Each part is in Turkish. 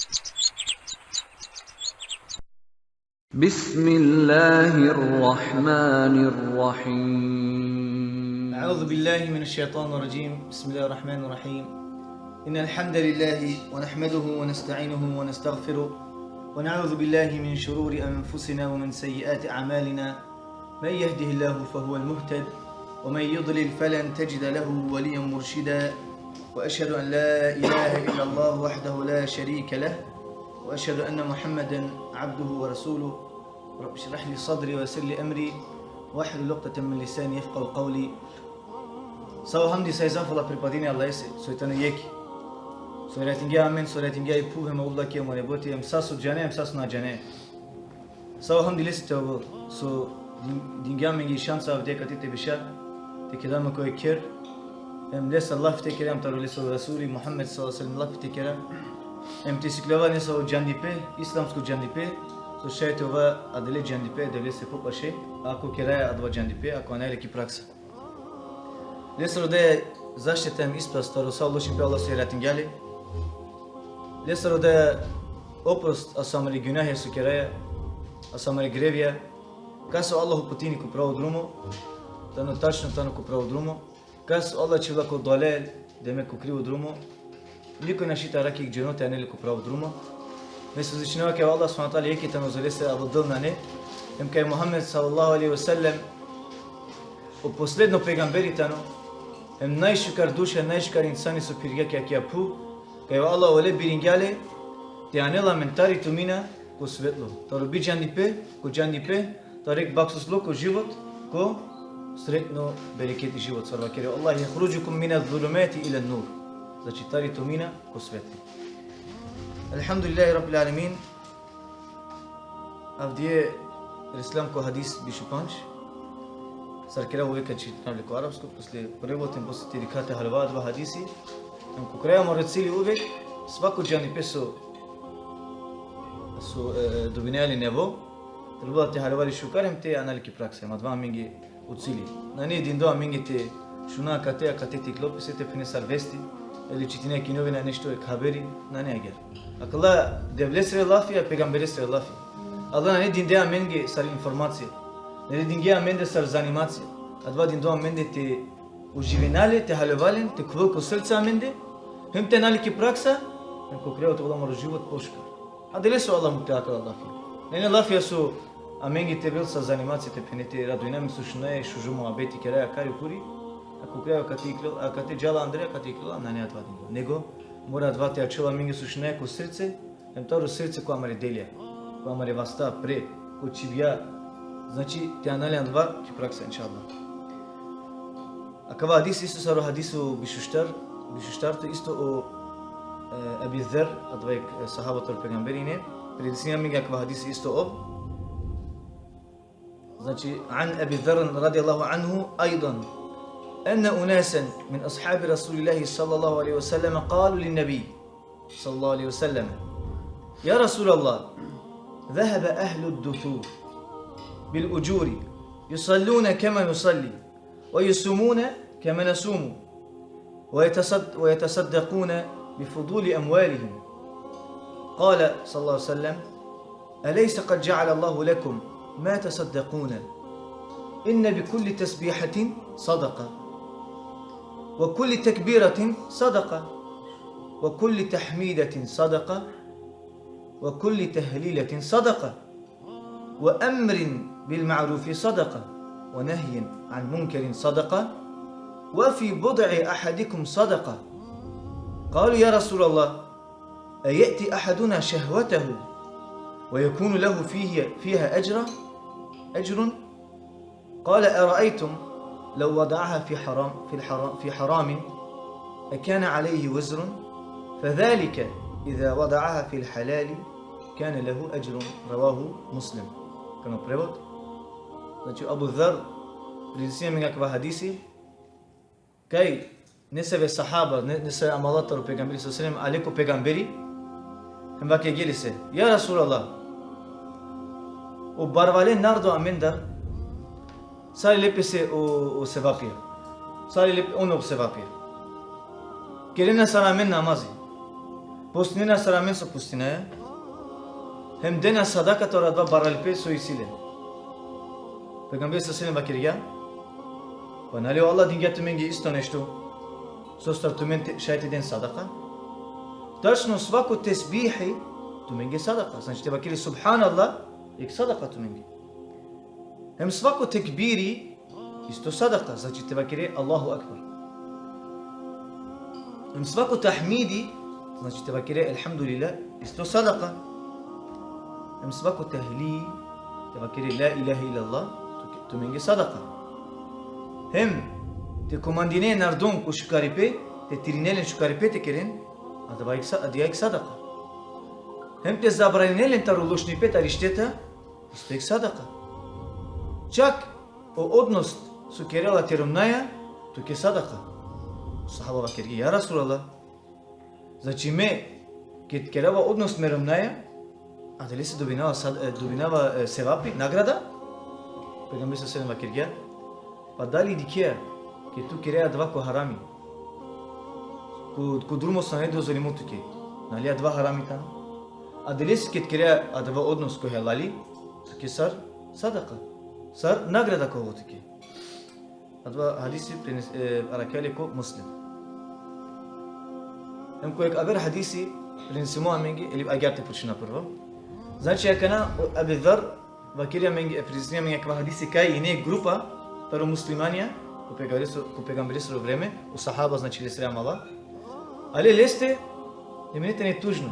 بسم الله الرحمن الرحيم. أعوذ بالله من الشيطان الرجيم. بسم الله الرحمن الرحيم. إن الحمد لله ونحمده ونستعينه ونستغفره ونعوذ بالله من شرور أنفسنا ومن سيئات أعمالنا. من يهده الله فهو المهتد ومن يضلل فلن تجد له وليا مرشدا. وأشهد أن لا إله إلا الله وحده لا شريك له وأشهد أن محمدا عبده ورسوله. رب اشرح لي صدري ويسر لي أمري واحلل عقدة من لساني يفقهوا قولي. Sav hamdi sa i zahvala pripadini Allahese, sojtë në jeki. Sojtë nga amen, sojtë nga I puhe më ulla kjo më neboti, em sasu gjane, em sasu na gjane. Sav hamdi lisi të vëllë, so dinga me ngi shansa vde këti të bishar, të kida më koj kër, em lesë Allah fite kërë, em të rullisë Rasuli, Muhammed s.a.s. Allah fite kërë, em të siklova nësa o gjandipe, islamsku gjandipe, so shajtë ova adele gjandipe, adele se po pashe, ako kërëja adva gjandipe, ako anele ki praksa. Lesër ode zaštitem isprast të rosa Allah'ın pe Allah seyretin gali. Lesër ode oprost asamëri günahe su keraya, asamëri grevja, kaso Allahu putini ku pravo drumo, të në tashnë të në ku pravo drumo, kaso Allah që vla ku dalel dhe me ku krivu drumo, liko në shita raki i gjenote anele ku pravo drumo. Me së zichinova ke Allah s.w.t. jeki të nëzolese adho dëll në ne, em kaj Muhammed sallallahu alaihi wasallam, o posledno pejgamberi të në, em najshukar dushe, najshukar insani su pirga kja kja pu, kaj va Allah ole biringjale, te anela mentari të mina ko svetlo. Të rubi gjandipe, ko gjandipe, të rek baksuslo ko život, ko sretno bereket I život. Sarva kere Allah je khrujukum mina dhulumati ila nur. Znači tari të mina ko svetlo. Alhamdulillahi Rabbil Alamin. Avdje Islam ko hadis bishupanç. Sarkera uvek që të navle ko arabsko, posle prevotim, posle të rikate halva dva hadisi, në ku kreja më rëcili uvek, svako gjani peso dubinali nevo, të lëbëda të halvari shukarem të anali ki prakse, ma dva mingi u cili. Në një dindoa mingi të shuna kate të klopi, se të fine sarvesti, eli që tine kinovi në nështu e khaberi, në një ager. Akëlla devlesre lafi, a pegamberesre lafi. Allah në një dindea mingi sar informacije. Nere dingia mende sar zanimacije, adva dindoa mende te uživinale, te halevalen, te kvëllko srca mende, hem te nali ki praksa, hem ko kreo të vëlla më rëzhivët poshka. Adele su Allah më të akër Allah fi. Nene lafja su amengi te vëllë sa zanimacije te penete radojnami su shënaje, shuju mu abeti keraja kari puri, a ko kreo kati gjalla Andrea, kati iklola, nane adva dindoa. Nego, mora adva te akšela amengi su shënaje ko srce, hem taru srce ko amare delja, ko amare vasta pre, ko čivja. Znači, te anali janë dva që praksa, inshallah. A këva hadis isto saro hadisu bishustar të isto o Abi Dher, advajk sahabatër pegamberine, predisnija minga këva hadisi isto o. Znači, an Abi Dher radiallahu anhu, ajdan, أن أناسا من أصحاب رسول الله صلى الله عليه وسلم قالوا للنبي صلى الله عليه وسلم يا رسول الله ذهب أهل الدثور بالأجور يصلون كما نصلي ويصومون كما نصوم ويتصدقون بفضول أموالهم. قال صلى الله عليه وسلم أليس قد جعل الله لكم ما تصدقون إن بكل تسبيحة صدقة وكل تكبيرة صدقة وكل تحميدة صدقة وكل تهليلة صدقة وأمر بالمعروف صدقة ونهي عن منكر صدقة وفي بضع أحدكم صدقة. قالوا يا رسول الله أيأتي أحدنا شهوته ويكون له فيها أجر؟ قال أرأيتم لو وضعها في حرام أكان عليه وزر؟ فذلك إذا وضعها في الحلال كان له أجر. رواه مسلم. Këno prevod, znači Abu Dher, pridisime nga këva hadisi, kaj neseve sahaba, nese amalatër u pegamberi s.a.s. Aleko pegamberi, këmba ke gjeli se, ja Rasulallah, u barvalen nardo amendar, sari lepe se u sevapir, sari lepe ono u sevapir. Kerena sara amen namazi, Pustinena saramen so pustinaya. Hem dena sadaka toradva baralipe so isile. Peygamber sallallahu aleyhi ve sellem Vanali Allah dinga tumengi isto nešto. Sostar tumen šajte den sadaka. Tačno svako tesbihi tumengi sadaka. Znači te bakiri subhanallah ik sadaka tumengi. Hem svako tekbiri isto sadaka. Znači te bakiri Allahu akbar. Hem svako tahmidi znači te bakiri elhamdulillah isto sadaka. Hem svako tahlil te bakiri la ilahe illallah tumengi sadaka. Hem te komandine nardon ku shukaripe te tirinelen shukaripe te keren adiyek sadaka. Hem te zabranelen tarulushnipe tarishteta istek sadaka. Čak o odnos su kerala terumnaya tuke sadaka. Sahaba bakirgi ya Rasulallah. Znači me ket kerava odnos merumnaya a li se dobinava sevapi nagrada? Peygamber sallallahu aleyhi ve sellem pa dali dikea che tu chirea dva ko harami ko drumo sa ne dozvolimo tuke нали два harami tan a delis ket chirea a dva odnos ko halali tuke sar sadaka sar nagrada ko tuke adva hadisi arakale ko muslim hem ko ek agar hadisi prinsimo amengi eli agarte puchina prvo znači akana Abu Dhar vakiria mengi prinsimo mengi akva hadisi kai ine grupa Pero muslimania, cu pegamberisul vreme, u sahaba znači le sream Allah. Ale leste, eminete ne tužno.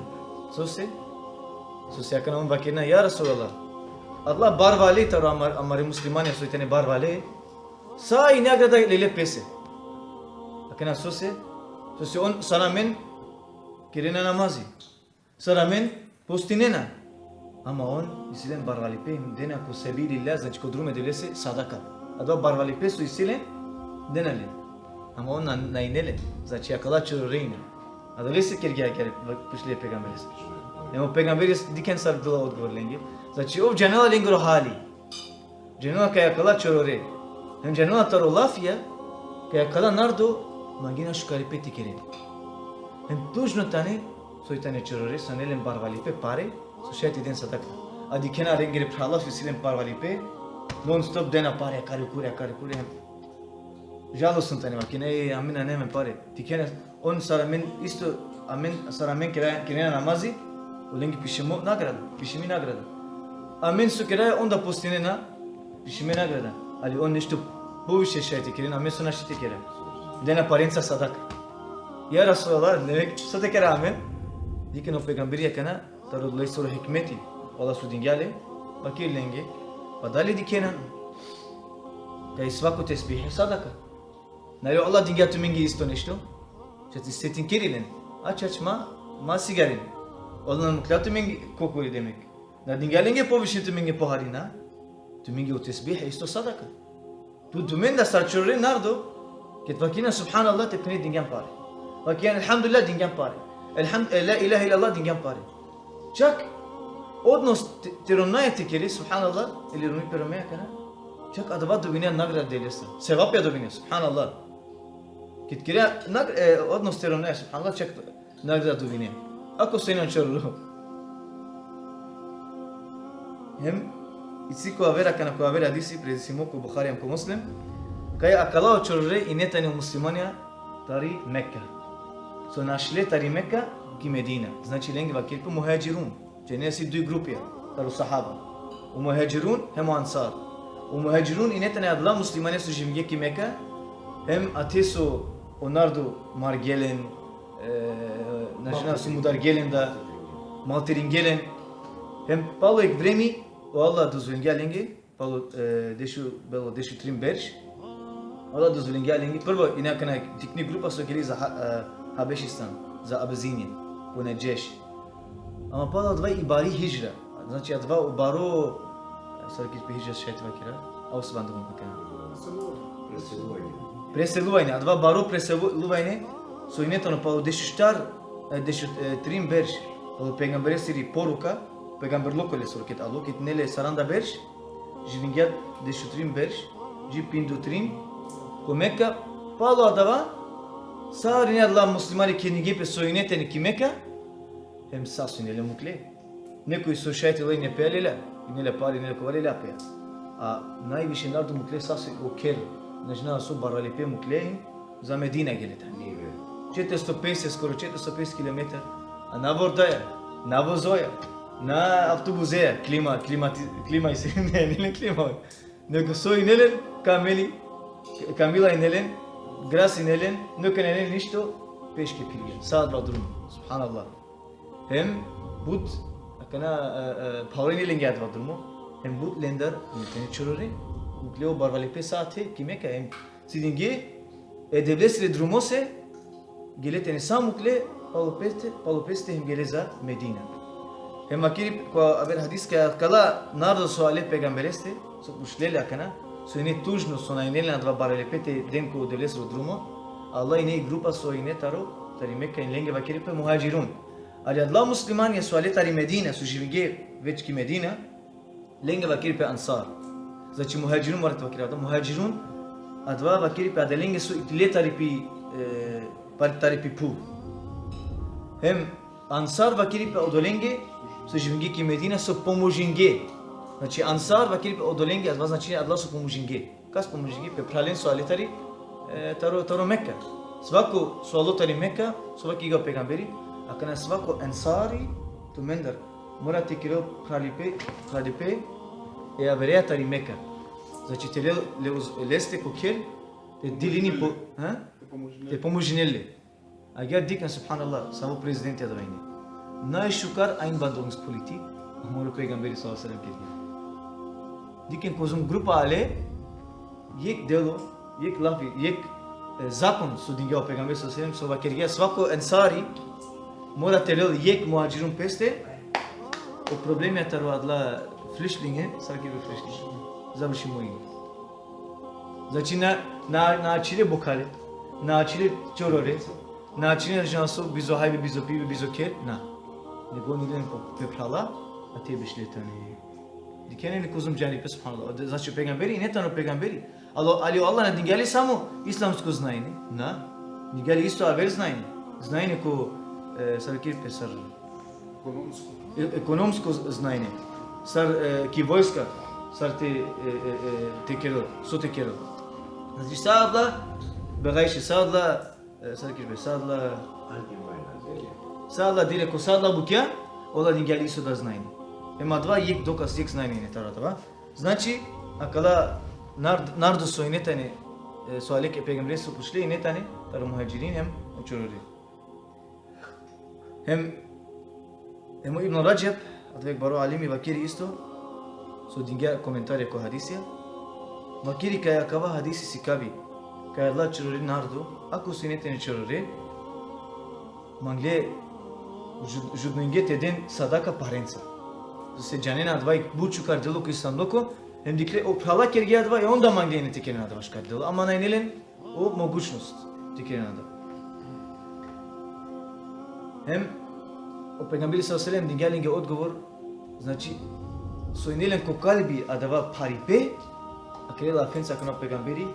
So se akana on vakirna, ya Rasulallah. Allah bar vale taro amare muslimania so itene bar vale. Sa i nagrada lele pese. Akana so se on saramen kirena namazi. Saramen postinena. Ama on isilen bar vale pe dena ku sebilillah znači ko drume delese sadaka. Adva barvali pesu isile denali. Ama on nainele. Znači akala çorreine. Adalesi kergiya gelip pişliye peygamberiz. Ama peygamberiz diken sardıla odgovorlengi. Znači ov cenala lengro hali. Cenala kaya akala çorore. Hem cenala taro lafia kaya akala nardo magina şukaripeti kere. Hem tujno tane soy tane çorore sanelen barvali pe pare so şayet den sadaka. Adi kenar rengire pralaf isilen barvali pe non stop dena pare karikure hem jalo sunt anima kine amina neme pare tikene on saramen isto amen saramen kire namazi ulengi pishimo nagrada amen su kire onda postinena pishime nagrada ali on nešto bu işe şayet kire amen suna şite kire dena parența sadaka ya Rasulallah demek sadaka amen diken o peygamberi kana tarudlay sura hikmeti wala su dingale bakirlengi Padali dikena da svako tesbih sadaka. Нали Allah dinga tumingi isto nešto? Че ти сетин кирилен. Ma sigarin. Olan mukla tumingi kokuri demek. Na dingalinge povişi tumingi poharina. Tumingi o tesbih isto sadaka. Tu tuminda sarçurri nardo? Ket vakina subhanallah tepkini dingan pare. Vakina elhamdülillah dingan pare. La ilahe illallah dingan pare. Čak odnos tironaya tekeri subhanallah ili rumi peromaya kana. Čak adava dubine nagrad delesa. Sevap ya dubine subhanallah. Kitkira odnos tironaya subhanallah čak nagrad dubine. Ako senin çorlu. Hem itsi ko avera kana ko avera hadisi presimo ko Bukhari am ko Muslim. Kaya akala çorre inetani muslimania tari Mekka. So našle tari Mekka ki Medina. Znači lengi vakil po muhajirun. Cenesi dui grupia, taru sahaba. O muhajirun hem ansar. O muhajirun inetane adla muslimane su jimge ki Mekka hem ateso onardo margelen najna su mudar gelen da malterin gelen hem palo ek vremi o Allah dozvolen gelengi palo deshu trim berš Allah dozvolen gelengi prvo inakana tikni grupa su geli za Habeşistan za Abizinje u Neđeš. Ama pada dva ibari hijra. Znači dva baro sarkis pe hijra šet vakira. Au se bandom pakana. Preseluvajne. Dva baro preseluvajne su inetano pa dešu štar dešu trim berš. O peygamberi siri poruka peygamber lokale surket alo kit nele saranda berš. Jivingat dešu trim berš. Ji pindu trim. Ko Mekka palo adava Sarine Allah muslimani kendigi pe soyineteni ki Mekka hem sassu inele mukle. Некои со шајтела и не пеелеле, и не ле пари, не ле ковале ляпеа. А највише нарду мукле сасу окер, нежна со баралепе мукле за Медина гелета. 450, скоро 450 км. А на Вордаја, на Возоја, на автобузеја, клима и се, не клима. Него со инелен, Камила инелен, Грас инелен, нека инелен ништо, пешке пилија. Саат вадрум, субханаллах. Hem bud akana pavrini lengat vadrumo hem bud lender niteni chorore ugleo barvalepe saate kime ka hem sidinge edevlesre drumose geleteni samukle palopeste hem geleza Medina hem akiri ko haber hadis ka kala nardo suale peygambereste so ushlele akana so ine tujno sona inele adva barvalepete denko devlesre drumo Allah ine grupa so ine taro tari Mekka in lenge vakiri pe muhajirun Ali adla musliman je sualetari Medina, su živige već ki Medina, lenge vakiri pe ansar. Znači muhajirun morate vakiri adla. Muhajirun adva vakiri pe adla lenge su itiletari pi pu. Hem ansar vakiri pe odolenge su živige ki Medina su pomožinge. Znači ansar vakiri pe odolenge adva znači adla su pomožinge. Kas pomožinge pe pralen sualetari taro Mekka. Svako sualotari Mekka, svaki iga pegamberi. Akana svako ensari tu mendar morate kilo pralipe e averea tari Mekka. Znači te leste koker te dilini po te pomožinelle. Agar dikna subhanallah samo prezidenti adavayni. Najşukar einwanderungspolitik mora peygamberi sallallahu aleyhi ve sellem kedi. Diken kozum grupa ale yek delo, yek lafi, yek zakon su dingao peygamberi sallallahu aleyhi ve sellem so vakergia svako ensari mora telel yek muhacirun peste o problemi je taro adla flüchtlinge, saki be flüchtlinge, završi mojini. Znači na čile bokale, na čile čorore, na čile žanso bizo haybe, bizo pibe, bizo ker, na. Nego nilen peprala, a te bešletani. Dikene ne kuzum cani pe subhanallah. Znači peygamberi, ne tano peygamberi. Ali Allah ne dingali samo islamsko znajne, na. Dingali isto aver znajne. Znajne ko Sarkir pesar ekonomsko znanje, sar ki vojska, sar te kero, so te kero. Znači sadla, begajše sadla, Sarkir pe sadla dire ko sadla bukja, ola dingali isto da znanje. Ema dva yek dokaz yek znanje ne taratava. Znači akala nardo so inetane sualeke peygamberi su pušle inetane tar muhacirin hem uçururi. Hem Ibn Rajab, advek baro alimi vakiri isto, so dinga komentare ko hadisija. Vakiri kaya kava hadisi sikavi, kaya Allah čurori nardo, ako su inetene čurori, mangle judninge teden sadaka parenca. Se canena advay bu çukar delo ki sandoko, hem dikle o prala kergi advay onda mangle inete kenen advaş kar delo. Ama naynelen o mogućnost tikeren advay. Hem o peygamberi sallallahu aleyhi ve sellem dingalinge odgovor, znači so inelen ko kalbi adava paripe, akela afensa kana peygamberi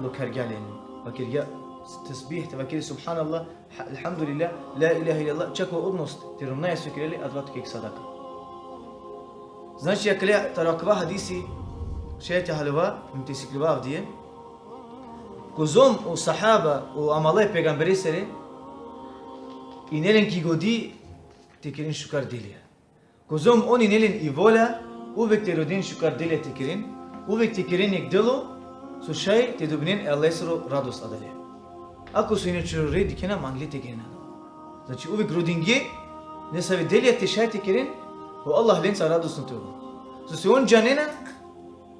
lokargalen. Vakirga tesbih te vakir subhanallah, elhamdülillah, la ilahe illallah, čako odnost te romnaje sökireli advat kek sadaka. Znači akela tarakva hadisi şeyte halva mtesikliva avdiye. Kozom o sahaba o amale peygamberi sere inelen ki godi tekirin şukar deliye. Kozom on inelen ivola uvek terodin şukar deliye tekirin uvek tekirin ek delo so şey te dubinin Allah'sro rados adale. Ako su ine çurre dikena mangle tekirin. Znači uvek rodinge ne sabe deliye te şey tekirin o Allah len sa radosnu te. So se on canena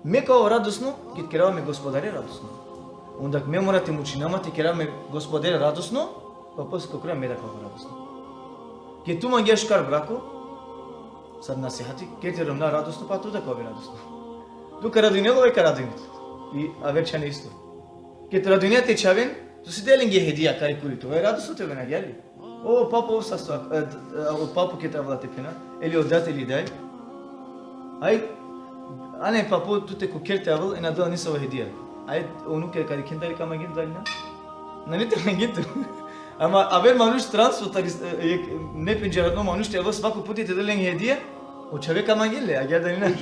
me kao radosnu git kerava me gospodare radosnu. Onda me morate mučinama te kerava me gospodare radosnu. Pa poslije kako me da kao radosno. Ke tu mangia škar brako, sad nasihati, ke ti romna radosno, pa tu da kao radosno. Tu karadunjelo je karadunjelo. I averčane isto. Ke ti radunja te čaven, tu si delinge hedija kari kurito, je radosno te vena geli. O papu osasto, o papu ke te avlate pena, eli odat eli daj. Aj, ane papu tu te kuker te avl, ena dola nisa o hedija. Aj, onu ke kari kendali kama gin dalina. Nani te mangin tu. Ама абе мануш трансфер не пенџератно мануш те во свако пути те делен хедија, од човека мангеле, а гледа нина.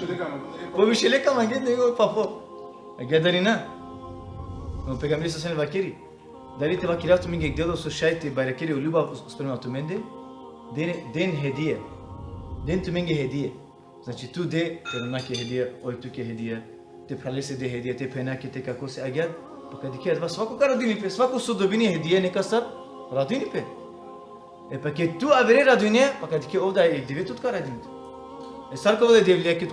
Повише лека мангел него папо. А гледа нина. Но пегамбери са вакери. Дали те вакирату минге гледал со шајте баракери у љубав спрема ту менде? Ден хедија. Ден ту менге хедија. Значи ту де те наке хедија, ој туке хедија. Те пралесе де хедија, те пенаке те како се агад. Па каде ке адва свако карадини пе, свако со добини хедија нека сар радини пе. Па ке ту абере радине, па каде ке овда е деветот карадини. Сар кога да девле, ке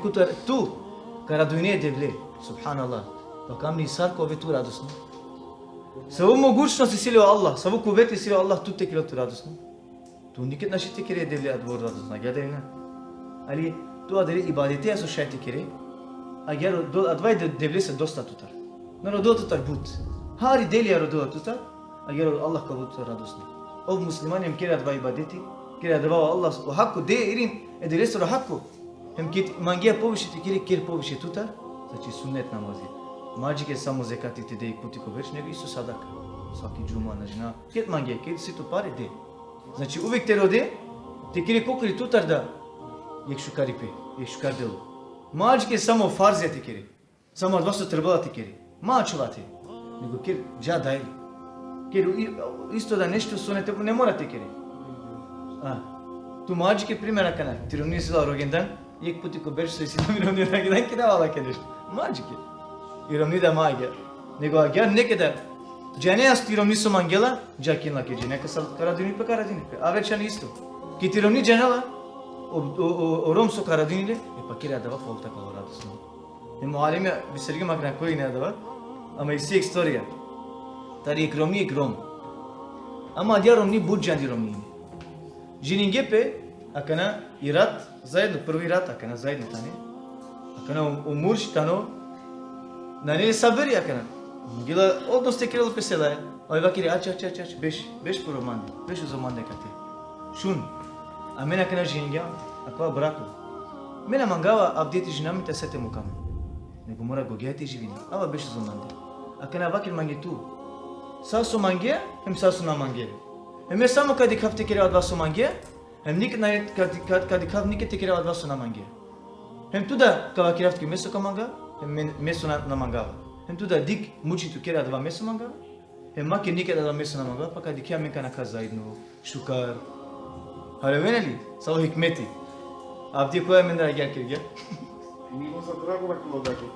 ту карадине девле. Субханаллах. Па камни сар кога ту радосно. Саву могучност и сила Аллах, саву кувет и сила Аллах ту те ке ту радосно. Ту никет нашите кере девле адвор радосно. Гледај на. Али ту адери ибадете со шајте кере. Агер адвај девле се доста тутар. Но родот тутар бут. Хари делија родот тутар, агер Аллах кабут радосно. Ов муслимани им кере адвај ибадети, кере адвај Аллах во хакку де ирин е делесо хакку. Hem kit mangija poviše ti kjer poviše tutar, znači sunnet namazi. Mađike samo zekati te dej kuti ko već, nego isto sadaka. Svaki džuma na žena. Kjet mangija, kjer si to pare de. Znači uvijek te rode, te kjer kokri tutar da jek šukari pe, jek šukar delu. Mađike samo farzija ti kjer. Samo dva su trebala ti kjer. Mačuvati. Nego kjer dža dajli. Kjer isto da nešto sunete, ne morate kjer. Tu mađike primjera kana. Ti rom nisi dao rogendan. Jek puti ko berš se si namiro rogendan kje davala kje nešto. Mađike. Irom nida magja. Nego agjar nekada Džanejas tirom nisu mangela, džakin lake džineka sa karadini pe. A večan isto. Ki tirom ni džanela, o rom su karadinile, pa kjer adava folta kao radosno. Ne mualime bi sergi makna koji ne adava, ama isi istorija. Tari ek rom ni ek rom. Ama adja rom ni budžan di rom ni. Džiningepe, akana irat zajedno, prvi rat akana zajedno tane. Akana umurš tano, na ne saberi akana. Gila odnos te kiralo pesela je. Oj vakiri aç, beş pro mande. Beş o zaman nekate. Šun. A mena kana jinja, akva brako. Mena mangava abdeti jinami ta sete mukam. Nego mora gogeti živina. Ava beş o zaman de. A kana vakir mangi tu. Sasu mangi, hem sasu na mangi. Hem samo kad kafte kire adva su mangi, hem nik na kad kav nik te kire adva su na mangi. Hem tu da kava kiraft ki meso kamanga, hem meso na mangava. Hem tu da dik muci tu kere adva meso manga, hem maki nikad adva meso na manga, pa kad ikia menka na kaz zajedno, šukar. Hale veneli, samo hikmeti. Abdi koja mendra gel kirge? Milo za drago na kilogađu.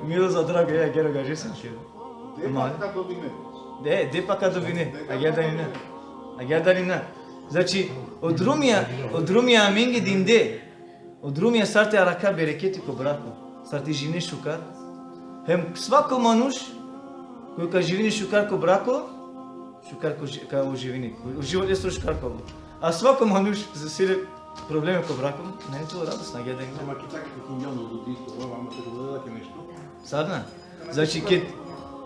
Milo za drago, ja gero gaže sam šeo. De pa kad dobine. A gel danina. Znači, od rumija mengi dinde, od rumija sarte araka bereketi ko brako, sarte živne šukar. Hem svako manuš koji ka živini šukar ko brako, šukar ka u živini. U život je šukar ko. A svako manuš za sile probleme ko brako, ne je to radosna gledanje. Ама ки чакате кинјано до тисто, ама ќе додадате нешто. Sadna.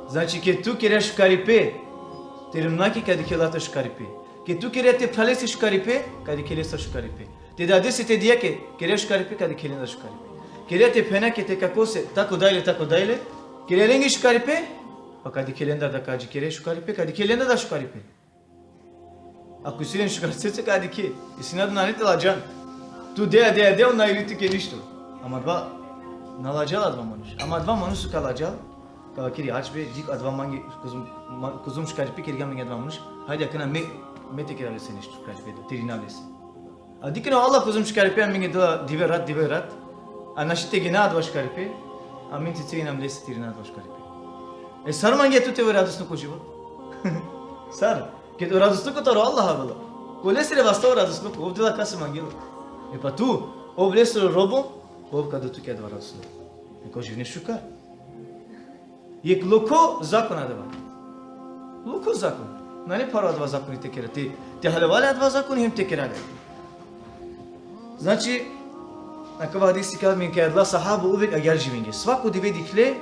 Znači ke tu kere šukaripe, te rumnaki kad kelata šukaripe. Ke tu kere te palesi šukaripe, kad kelesa šukaripe. Te da desete dijake kere šukaripe, kad kelenda šukaripe. Kere te penake te kako se tako dajle, kere rengi šukaripe, pa kad kelenda da kaži kere šukaripe, kad kelenda da šukaripe. Ako silen šukarice kad ke, isina da nanite lađan. Tu de ona iliti ke ništo. Ama dva nalađala dva manuš. Ama dva manuš su kalađal, kada kiri aç be, dik adva mangi kuzum šukaripe kiri gaminge dva manuš. Haydi akına me te kere se ništo šukaripe, tirinavlesi. A dikino Allah kuzum šukaripe minge da dive rat. A našite gena adva šukaripe, a min ti nam lesi tirina adva šukaripe. Sar mangi tu te ve radosno ko život. Sar, ke to radosno ko taro Allah avela. Ko lesire vasta radosno ko ovdela kase mangilo. Pa tu, ov lesire robo, ov kada tu ke adva radosno. Ko živne šukar. Jek loko zakon adva. Loko zakon. Nani paro adva zakoni te kere. Te halevale adva zakoni hem te kerale. Znači, Nakava hadisi kad min kad la sahabu uvek agar živinge. Svako deve dikle,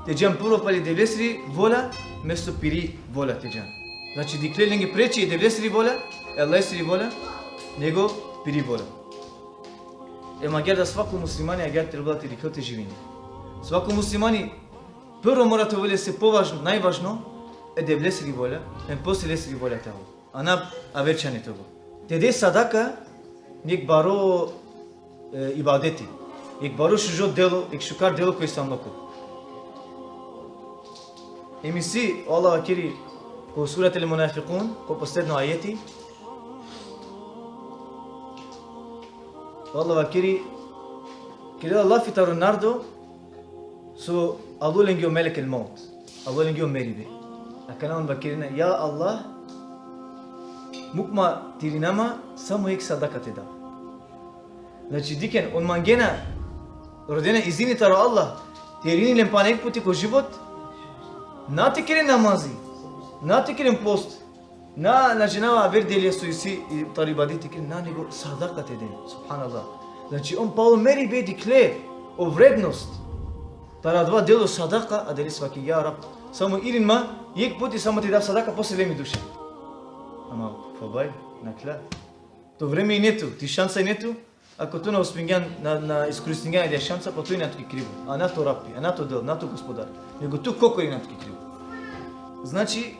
te džan prvo pali devlesri vola, mesto piri vola te džan. Znači dikle lenge preći devlesri vola, Allahsri vola, nego piri vola. Agar da svako muslimani agar trebala te dikle te živinge. Svako muslimani prvo mora to vole se považno, najvažno, edebles rivola, hem posteles rivola tavo. Ana averçane tavo. Tede sadaka nek baro ibadeti. Ek baro shujo delo, ek shukar delo ko islamloko. Emisi Allah akiri ko surat al-munafiqun ko posledno ajeti. Allah akiri kire Allah fitaru nardo su alu lengio melek el-maut. Alu lengio meribe. Akana on bakirina ya Allah mukma tirinama samo ek sadaka teda. Znači diken on mangena rodena izini taro Allah tirini lempanek puti ko život na tikirin namazi na tikirin post na jinava ver delje suisi taribadi tikirin na nego sadaka teda. Subhanallah. Znači on Paul meri be dikle o vrednost tara dva delo sadaka a deli svaki ja rab samo irin ma yek puti samo ti da sadaka posle mi duše. Ama fabaj nakla to vreme i netu ti šansa i netu ako tu na uspingan na iskoristenja ide šansa pa tu i natki krivo a na to rapi a na to del na to gospodar nego tu koliko i natki krivo. Znači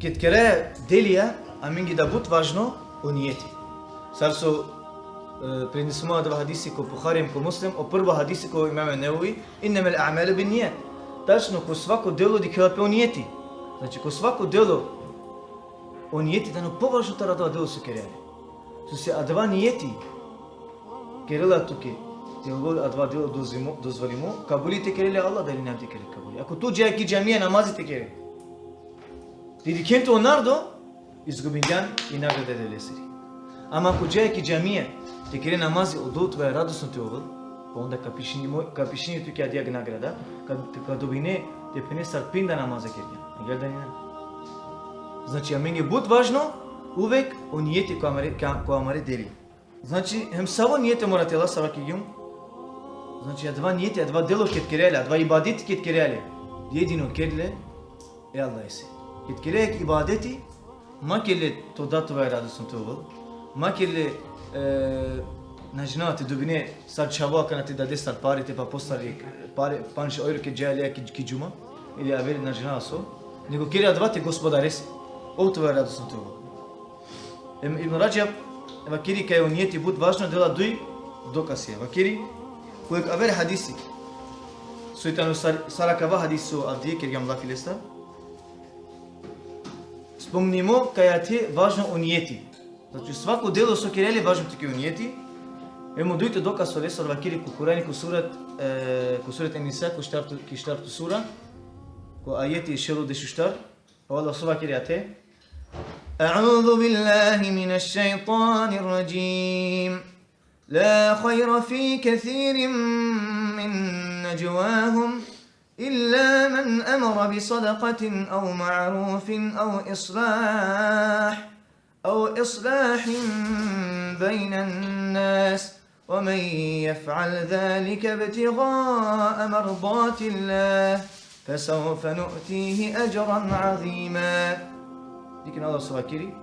kad kere delija a mingi da bud važno o nijeti. Sad su prenesemo dva hadisi ko Buharijem ko Muslim o prvo hadisi ko imame Nevovi innama al-a'malu bin-niyat. Tačno ko svako delo dikela pe o nijeti. Znači ko svako delo o nijeti da no považno tara dva delo su kereli. Su se a dva nijeti kerela tuke delo a dva delo dozvolimo kabuli te kereli Allah da li nam te kereli kabuli. Ako tu jaje ki džamija namazi te kereli. Ti dikento onardo izgubinjan i nagrade delesiri. Ama ako jaje ki džamija te kereli namazi od tvoje radosno te ovod pa onda kapišini tu kja dijag nagrada kad dobine te pene sarpinda namaza kereli. Gledani na. Znači, a meni bud važno uvek o nijeti koja mare deli. Znači, hem samo nijete morate Allah savaki gjum. Znači, a dva nijete, a dva delo ket kerele, a dva ibadeti ket kerele. Jedino kerele, Allah ese. Ket kerele ibadeti, ma kele to datova radosno to vol. Ma kele, te dobine sad čava kana te dade sad pare, te pa postari pare, panše euro ket džajelija ki džuma, ili averi nažinava so. Nego kere a dva te gospodarese. Ovo това е радостното. Ibn Rajab vakiri kaj o nijeti bud važno dela duj dokasije. Vakiri kojeg aver hadisi. Suitanu sarakava hadisu avdije kergam Allah filesta. Spomnimo kaj je važno o nijeti. Znači svako delo so kereli važno tiki o nijeti. Емо duйте dokaz o lesor vakiri ku Kurani ku surat An-Nisa ku štartu sura. Ku ajeti šelo dešuštar. Allah su vakiri ate. أعوذ بالله من الشيطان الرجيم لا خير في كثير من نجواهم إلا من أمر بصدقة أو معروف أو إصلاح بين الناس ومن يفعل ذلك ابتغاء مرضات الله فسوف نؤتيه أجرا عظيما. لكن الله سواكري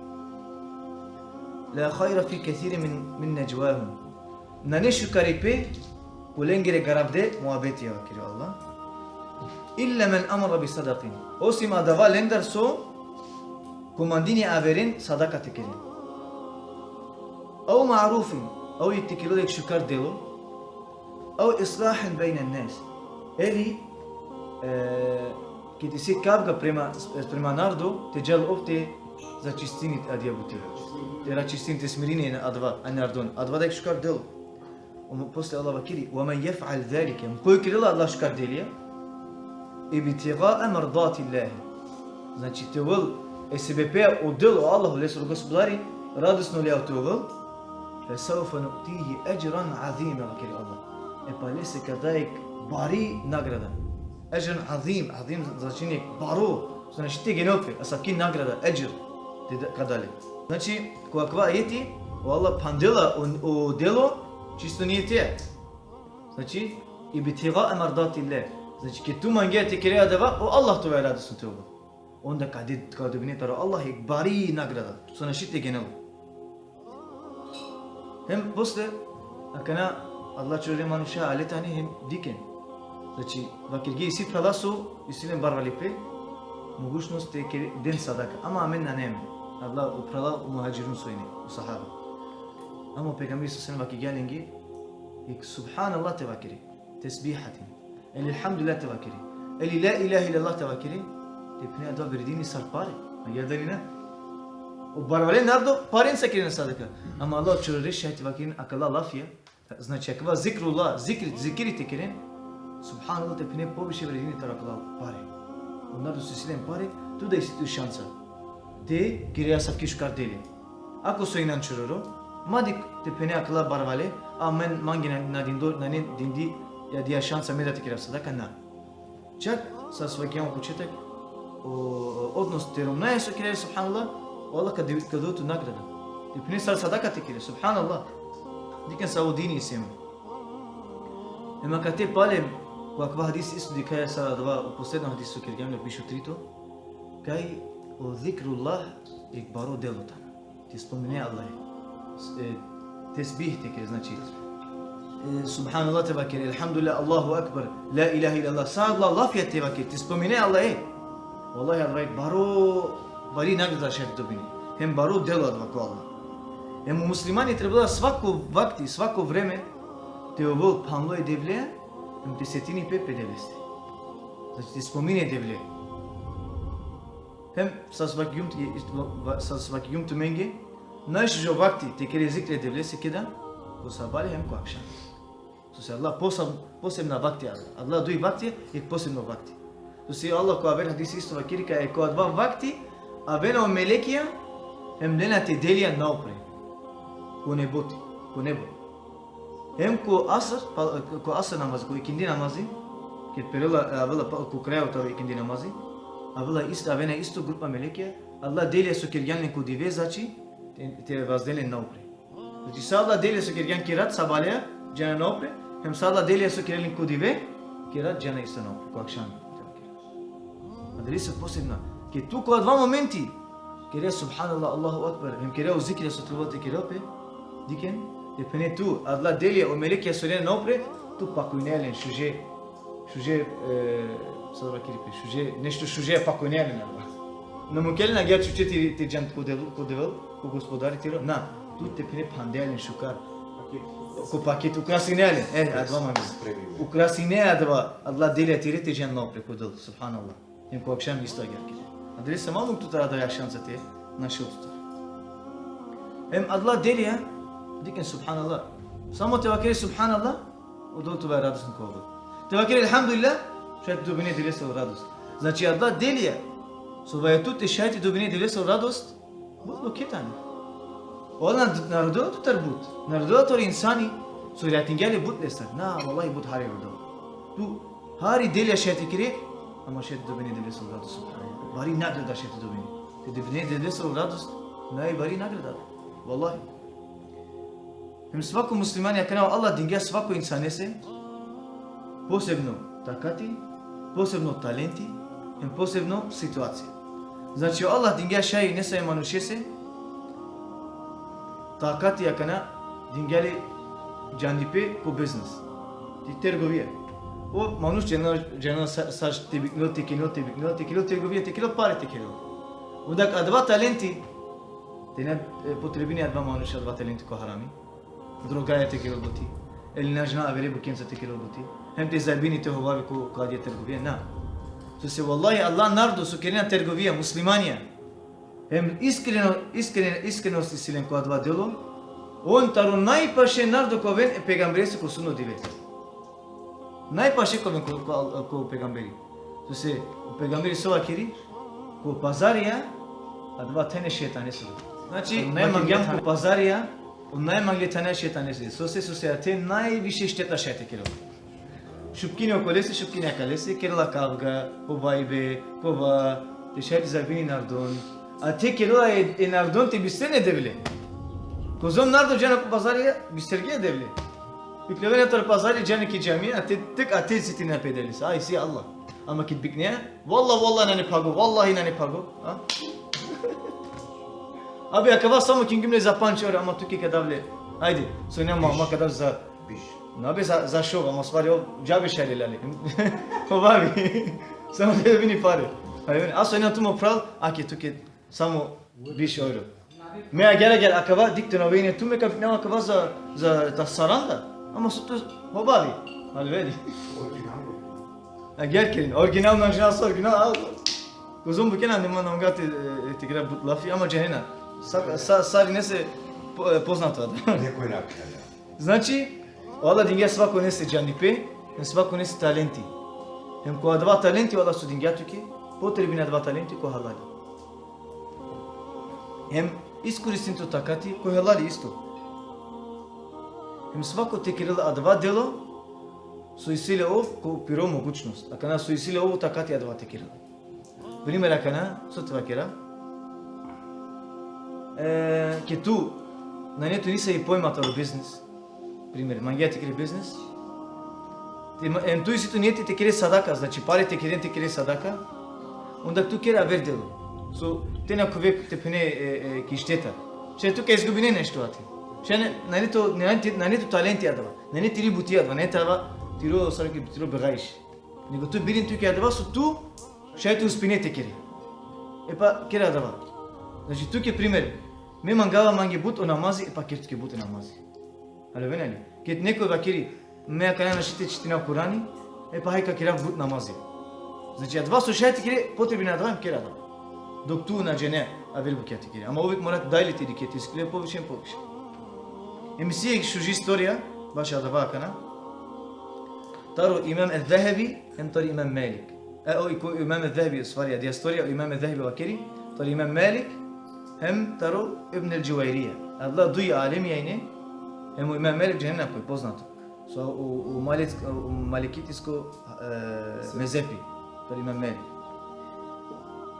لا خير في كثير من نجواهم نانشو كاريبي ولنجري غرابده موابتي وكري الله إلا من أمر بصدق أوسما دوا لندر سو كومانديني آفرين صدقة تكري أو معروف أو يتكلو لك شكر ديلو أو إصلاح بين الناس إلي Che ti si capga prima nardo, te gel opte za čistinit adjabuti. Te ra čistinite smirine na adva, a nardon. Adva da je škar delo. Posle Allah vakiri, وَمَنْ يَفْعَلْ ذَلِكَ Koji kirila Allah škar delija? إِبْتِغَاءَ مَرْضَاتِ اللَّهِ Znači te vol SBP o delo Allahu lesor gospodari, radosno li te vol, فَسَوْفَ نُؤْتِيهِ أَجْرًا عَظِيمًا vakiri Allah. E pa lese kadajek bari nagrada. Ežer azim, azim znači nek baro, znači te genope, a sa kin nagrada, ežer, te kadale. Znači, kakva ajeti, Allah pandela o delo, čisto nije te. Znači, ibtiga'a mardatillah. Znači, kad tu mange te kere adava, o Allah to je radosno te ovo. Onda kada dobine taro Allah je bari nagrada, znači te genope. Hem posle, akana Allah čure manuša aletani hem diken. Znači, vakirgi isi pralasu, isilem barvalipe, mogućnost te den sadaka. Ama amen na neme. Allah uprava u muhacirun sojne, u sahaba. Ama Peygamber s.a.v. vaki gelingi, ik subhanallah te vakiri, tesbihatin, el elhamdülillah te vakiri, el la ilahe illallah te vakiri, te pne adva veridini sar pare. Yadalina. U barvale nardo paren sa kirene sadaka. Ama Allah čurore šahiti vakirin akala lafija. Znači akava zikrullah, zikri te kiren, subhanallah te pne poviše veridini tar akala pare. Onlar da süsilen pare, tu da istiyor şansa. Te kiraya sabki şukar deli. Ako so inan çuroro, madik te pene akala barvale, amen mangina na dindo na dindi ya dia şansa meda te kiraya sadaka na. Čak sa svakijamo početak odnos te romnaje so kiraya subhanallah, Allah kad tu nagrada. Te pne sar sadaka te kiraya subhanallah. Diken Saudini isem. Ema kad te palem, kakva hadis isto dikaja sa dva u posljednom hadisu kirgamne pišu trito, kaj o zikrullah ik baro delo tamo. Ti spomene Allah. Tesbih te kire, znači subhanallah te vakir, elhamdulillah, Allahu akbar, la ilaha illallah, sa'adla lafiyat te vakir, ti spomene Allah. Wallahi advajk baro, bari nagrada šehti dobini. Hem baro delo advako Allah. Ему muslimani trebala svako vakti, svako vreme te ovo pamlo je devleja, te setini pepe devleste. Znači te spomine devleja. Hem sa svaki yum tu menge, naš jo vakti te kere zikre devlese keda, ko sabali hem ko akşam. To se Allah posebna vakti Allah duj vakti je posebno vakti. To se Allah ko aver hadisi isto vakirika je ko dva vakti, a beno melekija hem lena te delija naopre. Ko neboti, ko nebo. Hem ko asr namazı, ko ikindi namazı, kad perela avela ko kraja to ikindi namazı, avena isto grupa melekija, Allah delija su kirganlen ko dive znači, te vazdelen naopre. Znači sa Allah delija su kirgan kirat sabaleja, jana naopre, hem sa Allah delija su kirganlen ko dive, kirat jana isto naopre, ko akşam. Adeli se posebna, kad tu ko dva momenti, kere subhanallah, Allahu akbar, hem kere o zikre su trebate kerope, diken, te pene tu, Allah delija o melekija surene naopre, tu pakujnelen, šuže, sada kiripe, nešto šuže pakujnelen Allah. Na mukelina gel čučeti te jant ko devel, ko gospodari tiro, na, tu te pene pandelen šukar, ko paket ukrasinelen, adva mamiz, ukrasine adva, Allah delija tire te jant naopre ko del, subhanallah, hem ko akşam isto gel kire. Adeli se malum tutar da yaşansa te, naşıl tutar. Hem Allah delija, diken subhanallah. Samo te vakire subhanallah, o dol tu ve radosn kogu. Te vakire elhamdülillah, šajti dobine dilesa u radost. Znači Allah delija, so vajetu te šajti dobine dilesa u radost, bud lo ketani. Ona narodila tu tar bud. Narodila tor insani, so ratingeli bud lestar. Na, vallahi bud hari orada. Tu hari delija šajti kire, ama šajti dobine dilesa u radost subhanallah. Bari nagrada šajti dobine. Te dobine dilesa u radost, naj bari nagrada. Vallahi. Hem svako musliman je kanao Allah dinga svako insanese, posebno takati, posebno talenti, hem posebno situacije. Znači Allah dinga šaji nesa je manušese, takati je kana dingali jandipe ko biznes. Ti trgovija. O manuš cena saç tekilo trgovija, pare tekilo. Udak adva talenti, tena potrebini adva manuš adva talenti ko harami. Drogaja te kilo boti, ili nažna avere bukenca te kilo boti, hem te zarbini te hovavi ko kadija trgovija, na. To se vallahi Allah nardo su kerena trgovija, muslimanija, hem iskrenosti silen ko adva delo, on taro najpaše nardo ko ven pegamberi se ko suno dive. Najpaše ko ven ko pegamberi. To se pegamberi sova kiri, ko pazarija, adva tene šetane su. Znači, najmanjam ko pazarija, najmanji tane šetanesi. Sose a te najviše šteta šete kilo. Šupkine okolese, šupkine kalese, kerala kavga, kovajbe, kova, te šajti zarbini nardon. A te kilo je nardon te biste ne devle. Kozom nardo jana ko pazarya bisterge devle. Biklevene tor pazarya jana ki cami, a te tek atel sitine pedelis. Ay si Allah. Ama kit bikneye, vallahi nani pago, vallahi nani pago. Ha? Abi akava samo kingimle za pančor, ama tuki kadavle. Ajde, sonja mama kadav za biš. Nabe za šov, ama stvari džabe šalilali. Obavi. Samo da vini pare. Hayır, aslında tu mo pral, aki tu ke samo 5 euro. Me gel akaba dikten avine tu me kapitna akaba za ta saranda. Ama sutu hobali. Halvedi. Gel kelin. Original najnas original al. Uzun bu kenan nema namgat tigra butlafi ama cehena. Sari nese poznato da. Neko je naknada. Znači, ova dinga svako nese džanipe, svako nese talenti. Hem ko dva talenti ova su dinga tuki, potrebi na dva talenti ko halali. Hem iskoristim to takati ko halali isto. Hem svako tekirala dva delo su isile ov ko piro mogućnost. A kana su isile ovo takati dva tekirala. Primera kana, sotva kera. Ke tu na netu nisa i pojmata o biznis. Primjer, mangija te kire biznis. Tu si tu nijeti te kire sadaka, znači pare te kire sadaka. Onda tu kire aver delo. So, te na kovek te pene ki šteta. Še tu ke izgubine nešto ati. Še na netu talenti adava. Na ne tiri buti adava, ne tava tiro sarki tiro begaiš. Nego tu birin tu ke adava, so tu še tu uspine te kire. E pa kire adava. Znači tu ke primjer, me mangava mangi but o namazi, e pa kire tu ke but o namazi. Ali veneli, kad neko vakiri me kana našite čitina Kurani, e pa hajka kira but namazi. Znači, dva su šajti kire, potrebi na dva im kira da. Dok tu na džene, a veli bukjati kire. Ama uvijek morate dajliti diketi, iskrile poviše. Emisije šuži istorija, baša adava kana. Taro imam al-Zahabi, hem tari imam Malik. Imam al-Zahabi, stvari, a istorija, imam al-Zahabi vakiri, tari imam Malik, hem taro ibn al-Juwayriya. Allah duji alemi jajne, hem imam Malik džene koji poznato. So, u malikitijsko mezepi, tari imam Malik.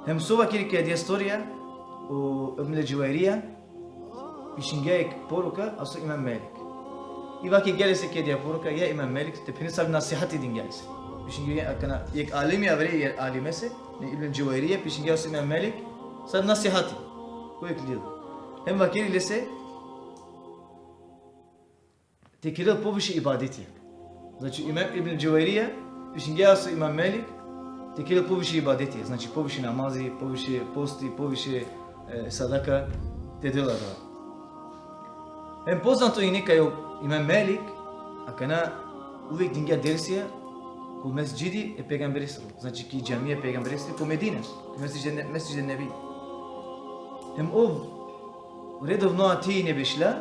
Hem su vakiri kad je istorija u Ibn al-Juwayriya, pišingajek poruka, a su imam Malik. I vaki gele se kad je poruka, ja imam Malik, te pini sabi nasihati din gele se. Pišingajek kana, yek alimi avre yer alimese, ne Ibn al-Juwayriya, pišingajek su imam Malik, sabi nasihati. Koyek lido. Hem vakiri lese, tekiril poviše ibadeti. Znači imam Ibn al-Juwayriya, pišingajek su imam Malik, tekiril poviše ibadeti. Znači poviše namazi, poviše posti, poviše sadaka, te dela da. Hem poznato i neka je imam Malik, a kana uvijek dinga dersija ku mesđidi e pegamberi sallallahu. Znači ki džamije pegamberi sallallahu ku Medine, mesđid nebi. Hem ov redovno ati ne bešla,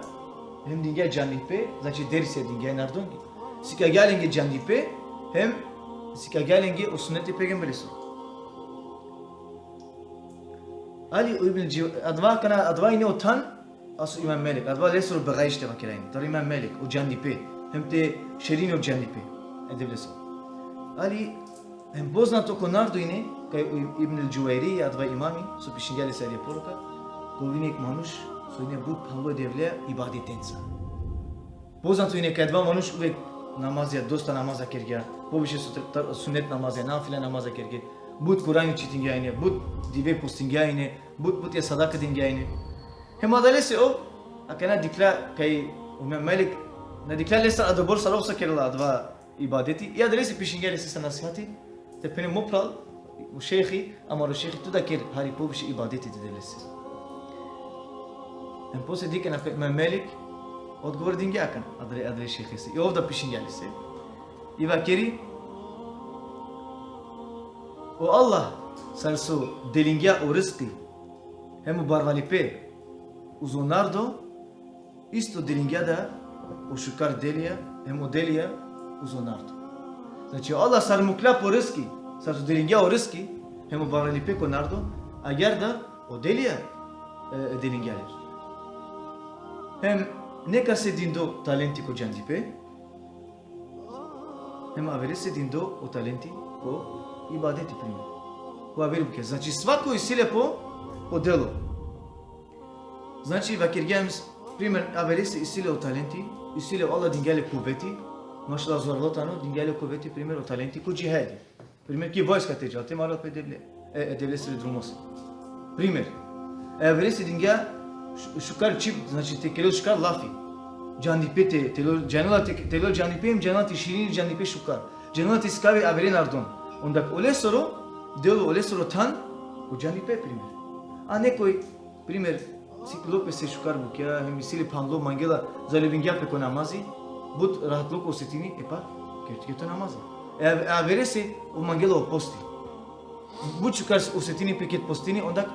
hem dinga džanipe, znači dersija dinga nardongi. Sika gelenge džanipe, hem sika gelenge o sünneti pegamberi sallallahu. Ali ibn adva kana adva ine otan asu imam Malik. Adva lesur begayşte vakirayn. Tar imam Malik o džanipe, hem te şerin o džanipe. Edevlesu. Ali hem poznato ko nardo ine kaj Ibn al-Juwayriya adva imami su pišingeli serije poruka, ko vinek manuš su ine but pango devle ibadetenca. Poznato ine kaj dva manuš uvek namazja, dosta namaza kerge, poviše su sünnet namazja, nafile namaza kerge, but Kur'an çitingayne, but dive postingayne, but ya sadaka dingayne. Hem adalesi o, akana dikla kaj Imam Malik na dikla lesa adabor sarovsa kerala adva ibadeti. I adalesi pišingeli se nasihati, te pene mopral u şeyhi, ama o şeyhi tu da ker hari poviše ibadeti dedelesi. Hem posle dike na Imam Malik odgovor dinge akan adre şeyhi se. I ovda pišingeli se. I vakeri o Allah sarsu delingja o rızkı hem u barvalipe uzonardo isto delingja da o šukar delija hem o delija uzonardo. Znači Allah sar muklap o rızkı sarsu delingja o rızkı hem u barvalipe konardo agar da o delija delingjaler. Hem neka se dindo talenti ko džandipe hem avere se dindo o talenti ko ibadeti primjer. Koja verbuke. Znači svako isile po delo. Znači vakirgem primjer avere se isile o talenti, isile o Allah dingele kuvveti, maşallah zorlotano dingele kuvveti primjer o talenti ko cihadi. Primjer ki vojska tecate malo pe devle sre drumos. Primjer. Avere se dinga şukar çip znači tekelo şukar lafi. Candipe telo candipe im canati şirin candipe şukar. Canati skavi avere nardon. Onda ole soru delo olesro tan o Giandipe primer. A nekoj primer siklope se şukar bu ki hem misili panlo mangela zalevingya pe namazi but rahatlık osetini epa kertiketo namazi. A verese o mangela o posti. Bu çıkar osetini peket postini ondak